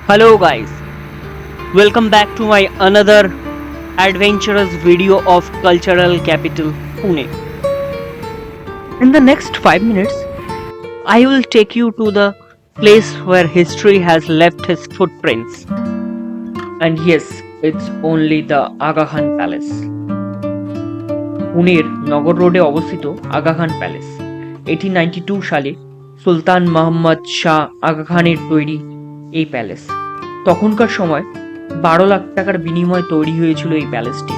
Hello guys, welcome back to my another adventurous video of cultural capital Pune. In the next 5 minutes, I will take you to the place where history has left its footprints. And yes, it's only the Aga Khan Palace. পুনের নগর রোডে অবস্থিত Aga Khan palace. 1892 সালে সুলতান মোহাম্মদ শাহ আগা খানের তৈরি এই palace. তখনকার সময় 12 লাখ টাকার বিনিময়ে তৈরি হয়েছিল এই প্যালেসটি।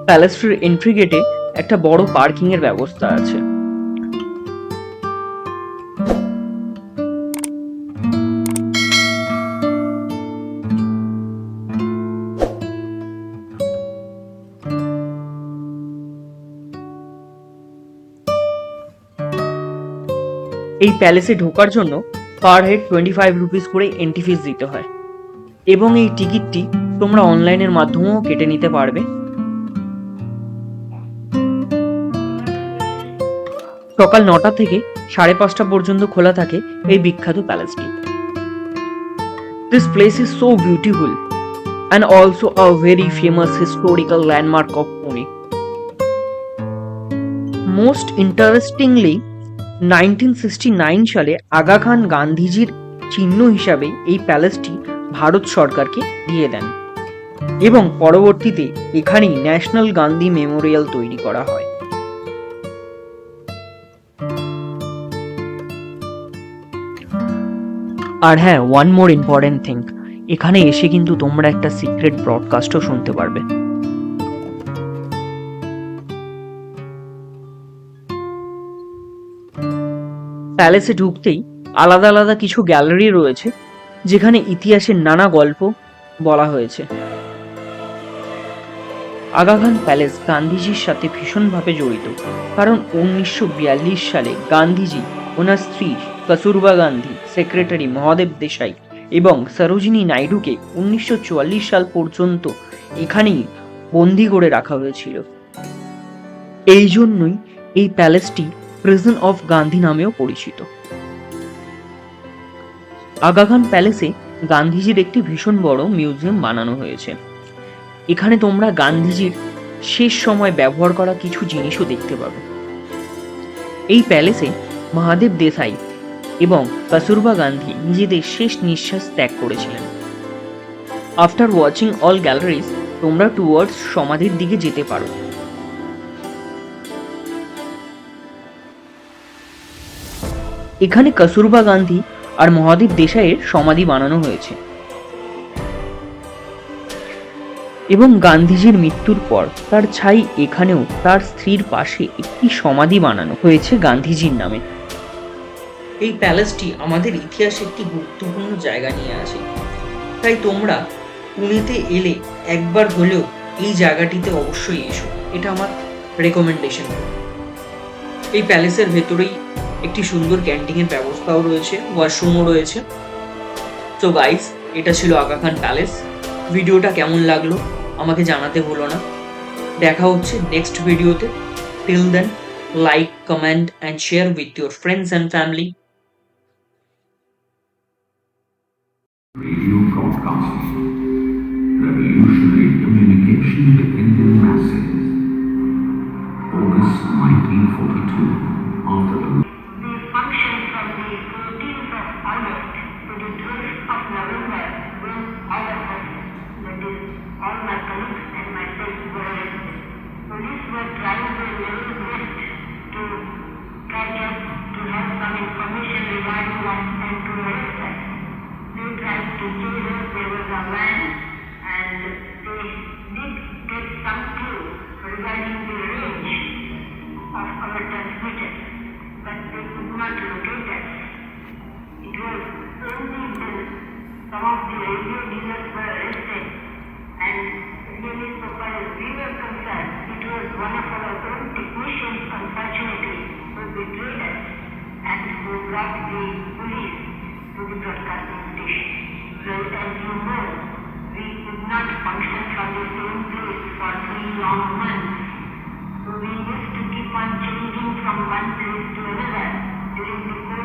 প্যালেসটির এন্ট্রি গেটে একটা বড় পার্কিং এর ব্যবস্থা আছে। এই প্যালেসে ঢোকার জন্য পার হেড 25 রুপিস করে এন্ট্রি ফিস দিতে হয় এবং এই টিকিটটি তোমরা অনলাইনের মাধ্যমেও কেটে নিতে পারবে। সকাল 9টা থেকে 5:30 পর্যন্ত খোলা থাকে এই বিখ্যাত প্যালেসটি। This place is so beautiful and also a very famous historical landmark of Pune. Most interestingly, 1969 সালে আগা খান গান্ধীজির চিহ্ন হিসাবে এই প্যালেসটি ভারত সরকারকে দিয়ে দেন এবং পরবর্তীতে এখানেই ন্যাশনাল গান্ধী মেমোরিয়াল তৈরি করা হয়। আর হ্যাঁ, ওয়ান মোর ইম্পর্টেন্ট থিং, এখানে এসে কিন্তু তোমরা একটা সিক্রেট ব্রডকাস্টও শুনতে পারবে। প্যালেসে ঢুকতেই আলাদা আলাদা কিছু গ্যালারি রয়েছে যেখানে ইতিহাসের নানা গল্প বলা হয়েছে। আগা খান প্যালেস গান্ধীজির সাথে ভীষণভাবে জড়িত, কারণ 1942 সালে গান্ধীজি ওনার স্ত্রী কস্তুরবা গান্ধী, সেক্রেটারি মহাদেব দেশাই এবং সরোজিনী নাইডুকে 1944 সাল পর্যন্ত এখানেই বন্দি করে রাখা হয়েছিল। এই জন্যই এই প্যালেসটি প্রিজন অফ গান্ধী নামেও পরিচিত। আগা খান প্যালেসে গান্ধীজির একটি ভীষণ বড় মিউজিয়াম বানানো হয়েছে। এখানে তোমরা গান্ধীজির শেষ সময় ব্যবহার করা কিছু জিনিসও দেখতে পাবে। এই প্যালেসে মহাদেব দেশাই এবং কস্তুরবা গান্ধী নিজেদের শেষ নিঃশ্বাস ত্যাগ করেছিলেন। আফটার ওয়াচিং অল গ্যালারিজ, তোমরা টুয়ার্ডস সমাধির দিকে যেতে পারো। এখানে কস্তুরবা গান্ধী আর মহাদেব দেশাইয়ের সমাধি বানানো হয়েছে এবং গান্ধীজির মৃত্যুর পর তার ছাই এখানেও তার স্ত্রীর পাশে একটি সমাধি বানানো হয়েছে গান্ধীজির নামে। এই প্যালেসটি আমাদের ইতিহাসে একটি গুরুত্বপূর্ণ জায়গা নিয়ে আছে, তাই তোমরা পুনেতে এলে একবার হলেও এই জায়গাটিতে অবশ্যই এসো, এটা আমার রেকমেন্ডেশন। এই প্যালেসের ভেতরেই একটি সুন্দর ক্যান্টিনের ব্যবস্থাও রয়েছে, ওয়াশরুমও রয়েছে। তো গাইস, এটা ছিল আগা খান প্যালেস। ভিডিওটা কেমন লাগলো আমাকে জানাতে ভুলো না। দেখা হচ্ছে নেক্সট ভিডিওতে। Till then, like, comment and share with your friends and family. Radio broadcasting, revolutionary communication with Indian masses. August 1942, after the function from the 14th of August to the 12th of November when all of us, that is, all my colleagues and myself were arrested. Police were trying their level best to catch us, to have some information regarding us and to arrest us. They tried to chase us, there was a van, and they did get some clue regarding the range of our transmitter, but they could not locate us. It was only then some of the radio dealers were arrested, and really so far as we were concerned, it was one of our own technicians, unfortunately, who betrayed us and who brought the police to the broadcasting station. Well, as you know, we could not function from the same place for 3 long months. So we used to keep on changing from one place to another during the course